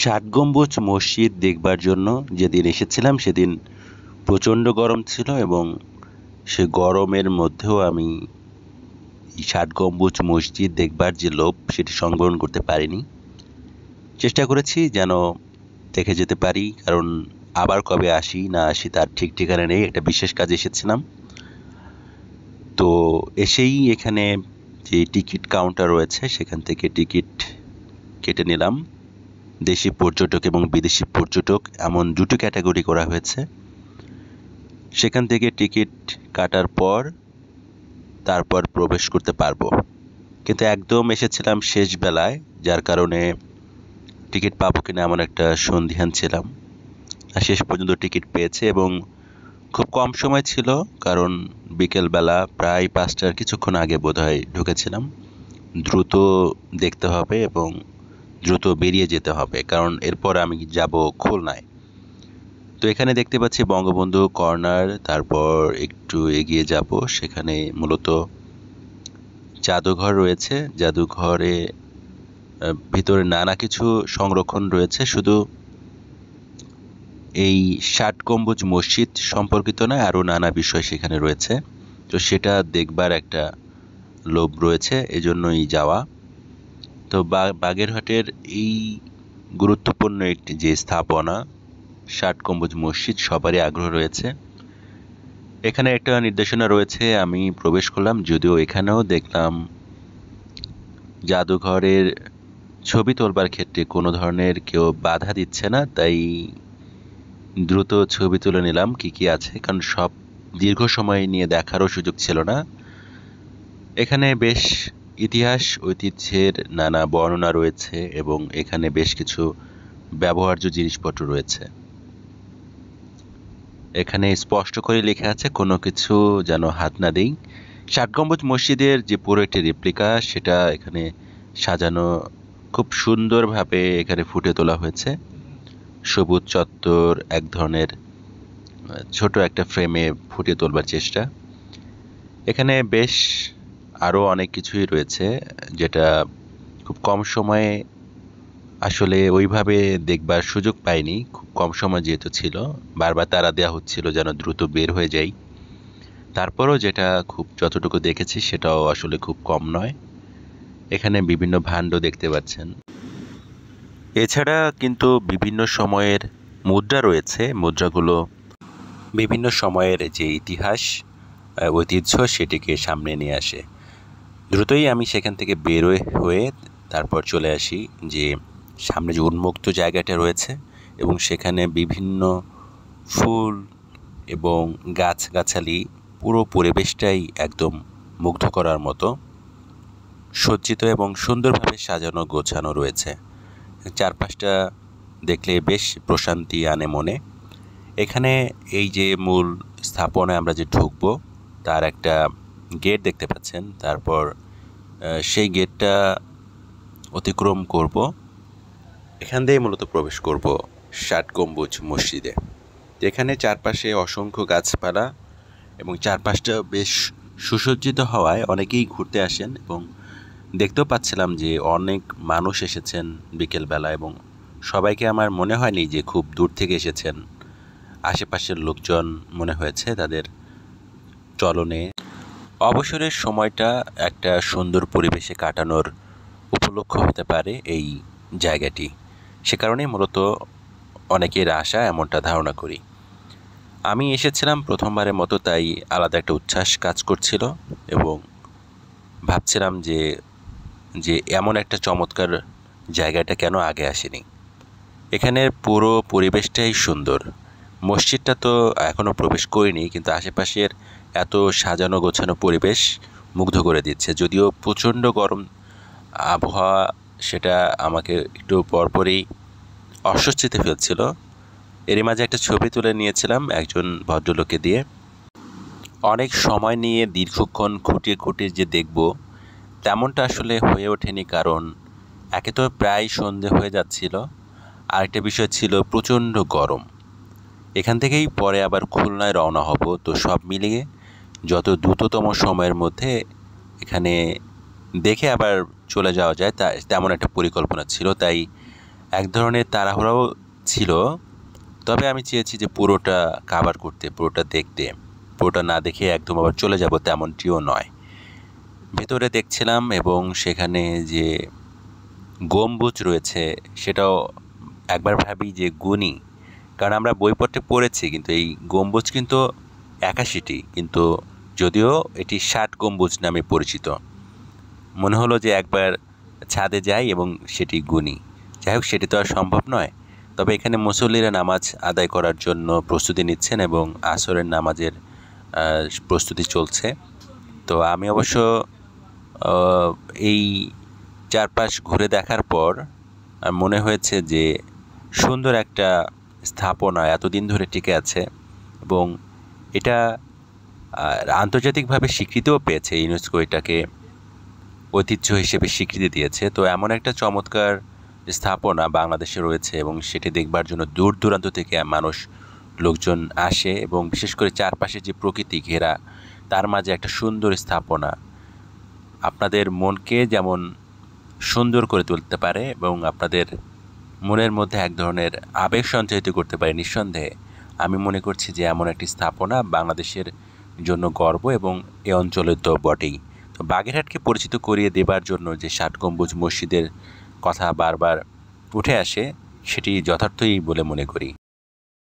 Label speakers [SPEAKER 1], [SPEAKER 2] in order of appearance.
[SPEAKER 1] ষাট গম্বুজ মসজিদ দেখবার জন্য যেদিন এসেছিলাম সেদিন প্রচণ্ড গরম ছিল এবং সে গরমের মধ্যেও আমি এই ষাট গম্বুজ মসজিদ দেখবার যে লোভ সেটি সংবরণ করতে পারিনি। চেষ্টা করেছি যেন দেখে যেতে পারি, কারণ আবার কবে আসি না আসি তার ঠিক ঠিকানা নেই। একটা বিশেষ কাজে এসেছিলাম, তো এসেই এখানে যে টিকিট কাউন্টার রয়েছে সেখান থেকে টিকিট কেটে নিলাম। দেশি পর্যটক এবং বিদেশি পর্যটক এমন দুটো ক্যাটাগরি করা হয়েছে। সেখান থেকে টিকিট কাটার পর তারপর প্রবেশ করতে পারবো, কিন্তু একদম এসেছিলাম শেষ বেলায়, যার কারণে টিকিট পাবো কিনা এমন একটা সন্দিহান ছিলাম। আর শেষ পর্যন্ত টিকিট পেয়েছে এবং খুব কম সময় ছিল, কারণ বিকেলবেলা প্রায় 5টার কিছুক্ষণ আগে বোধহয় ঢুকেছিলাম। দ্রুত দেখতে হবে এবং দ্রুত বেরিয়ে যেতে হবে, কারণ এরপর আমি যাব খুলনায়। তো এখানে দেখতে পাচ্ছি বঙ্গবন্ধু কর্নার, তারপর একটু এগিয়ে যাব, সেখানে মূলত জাদুঘর রয়েছে। জাদুঘরে ভিতরে নানা কিছু সংরক্ষণ রয়েছে, শুধু এই ষাট গম্বুজ মসজিদ সম্পর্কিত নয়, আরও নানা বিষয় সেখানে রয়েছে। তো সেটা দেখবার একটা লোভ রয়েছে, এজন্যই যাওয়া। তো বাগেরহাটের এই গুরুত্বপূর্ণ একটি যে স্থাপনা ষাট গম্বুজ মসজিদ, সবারই আগ্রহ রয়েছে। এখানে একটা নির্দেশনা রয়েছে, আমি প্রবেশ করলাম, যদিও এখানেও দেখলাম জাদুঘরের ছবি তোলবার ক্ষেত্রে কোনো ধরনের কেউ বাধা দিচ্ছে না, তাই দ্রুত ছবি তুলে নিলাম কি কি আছে, কারণ সব দীর্ঘ সময় নিয়ে দেখারও সুযোগ ছিল না। এখানে বেশ ইতিহাস ঐতিহ্যের নানা বর্ণনা রয়েছে এবং এখানে বেশ কিছু ব্যবহার্য জিনিসপত্র রয়েছে। এখানে স্পষ্ট করে লেখা আছে কোনো কিছু যেন হাত না দেই। ষাট গম্বুজ মসজিদের যে পুরো একটি রেপ্লিকা, সেটা এখানে সাজানো খুব সুন্দরভাবে এখানে ফুটে তোলা হয়েছে। সবুজ চত্বর এক ধরনের ছোট একটা ফ্রেমে ফুটিয়ে তোলবার চেষ্টা। এখানে বেশ আরও অনেক কিছুই রয়েছে, যেটা খুব কম সময়ে আসলে ওইভাবে দেখবার সুযোগ পাইনি। খুব কম সময় যেহেতু ছিল, বারবার তাড়া দেওয়া হচ্ছিল যেন দ্রুত বের হয়ে যাই। তারপরও যেটা খুব যতটুকু দেখেছি সেটাও আসলে খুব কম নয়। এখানে বিভিন্ন ভাণ্ড দেখতে পাচ্ছেন। এছাড়া কিন্তু বিভিন্ন সময়ের মুদ্রা রয়েছে। মুদ্রাগুলো বিভিন্ন সময়ের যে ইতিহাস ঐতিহ্য সেটিকে সামনে নিয়ে আসে। দ্রুতই আমি সেখান থেকে বের হয়ে তারপর চলে আসি যে সামনে যে উন্মুক্ত জায়গাটা রয়েছে, এবং সেখানে বিভিন্ন ফুল এবং গাছগাছালি, পুরো পরিবেশটাই একদম মুগ্ধ করার মতো সজ্জিত এবং সুন্দরভাবে সাজানো গোছানো রয়েছে। চারপাশটা দেখলে বেশ প্রশান্তি আনে মনে। এখানে এই যে মূল স্থাপনায় আমরা যে ঢুকবো তার একটা গেট দেখতে পাচ্ছেন, তারপর সেই গেটটা অতিক্রম করব, এখান দিয়েই মূলত প্রবেশ করব ষাট গম্বুজ মসজিদে। এখানে চারপাশে অসংখ্য গাছপালা এবং চারপাশটা বেশ সুসজ্জিত হওয়ায় অনেকেই ঘুরতে আসেন, এবং দেখতেও পাচ্ছিলাম যে অনেক মানুষ এসেছেন বিকেলবেলা, এবং সবাইকে আমার মনে হয়নি যে খুব দূর থেকে এসেছেন। আশেপাশের লোকজন মনে হয়েছে তাদের চলনে। অবসরের সময়টা একটা সুন্দর পরিবেশে কাটানোর উপলক্ষ হতে পারে এই জায়গাটি, সে কারণেই মূলত অনেকের আশা, এমনটা ধারণা করি। আমি এসেছিলাম প্রথমবারের মতো, তাই আলাদা একটা উচ্ছ্বাস কাজ করছিল এবং ভাবছিলাম যে এমন একটা চমৎকার জায়গাটা কেন আগে আসেনি। এখানের পুরো পরিবেশটাই সুন্দর। মসজিদটা তো এখনও প্রবেশ করিনি, কিন্তু আশেপাশের এত সাজানো গোছানো পরিবেশ মুগ্ধ করে দিচ্ছে। যদিও প্রচণ্ড গরম আবহাওয়া, সেটা আমাকে একটু পরপরই অস্বস্তিতে ফেলছিল। এরই মাঝে একটা ছবি তুলে নিয়েছিলাম একজন ভদ্রলোককে দিয়ে। অনেক সময় নিয়ে দীর্ঘক্ষণ খুঁটিয়ে খুঁটিয়ে যে দেখব তেমনটা আসলে হয়ে ওঠেনি, কারণ একে তো প্রায় সন্ধে হয়ে যাচ্ছিল, আরেকটা বিষয় ছিল প্রচণ্ড গরম। এখান থেকেই পরে আবার খুলনায় রওনা হব, তো সব মিলিয়ে যত দ্রুততম সময়ের মধ্যে এখানে দেখে আবার চলে যাওয়া যায় তেমন একটা পরিকল্পনা ছিল। তাই এক ধরনের তাড়াহুড়াও ছিল, তবে আমি চেয়েছি যে পুরোটা কাভার করতে, পুরোটা দেখতে। পুরোটা না দেখে একদম আবার চলে যাব তেমনটিও নয়। ভেতরে দেখছিলাম এবং সেখানে যে গম্বুজ রয়েছে সেটাও একবার ভাবি যে গুণী, কারণ আমরা বইপত্রে পড়েছি কিন্তু এই গম্বুজ কিন্তু 81টি, কিন্তু যদিও এটি 60 গম্বুজ নামে পরিচিত। মনে হলো যে একবার ছাদে যাই এবং সেটি গুণী। যাই হোক, সেটি তো আর সম্ভব নয়। তবে এখানে মুসল্লিরা নামাজ আদায় করার জন্য প্রস্তুতি নিচ্ছেন এবং আসরের নামাজের প্রস্তুতি চলছে। তো আমি অবশ্য এই চারপাশ ঘুরে দেখার পর মনে হয়েছে যে সুন্দর একটা স্থাপনা এতদিন ধরে টিকে আছে এবং এটা আন্তর্জাতিকভাবে স্বীকৃতিও পেয়েছে। ইউনেস্কো এটাকে ঐতিহ্য হিসেবে স্বীকৃতি দিয়েছে। তো এমন একটা চমৎকার স্থাপনা বাংলাদেশে রয়েছে এবং সেটি দেখবার জন্য দূর দূরান্ত থেকে লোকজন আসে এবং বিশেষ করে চারপাশে যে প্রকৃতি ঘেরা, তার মাঝে একটা সুন্দর স্থাপনা আপনাদের মনকে যেমন সুন্দর করে তুলতে পারে এবং আপনাদের মনের মধ্যে এক ধরনের আবেগ সঞ্চারিত করতে পারে। নিঃসন্দেহে আমি মনে করছি যে এমন একটি স্থাপনা বাংলাদেশের জন্য গর্ব এবং এ অঞ্চলের তো বটেই। তো বাগেরহাটকে পরিচিত করিয়ে দেবার জন্য যে 60 গম্বুজ মসজিদের কথা বারবার উঠে আসে, সেটি যথার্থই বলে মনে করি।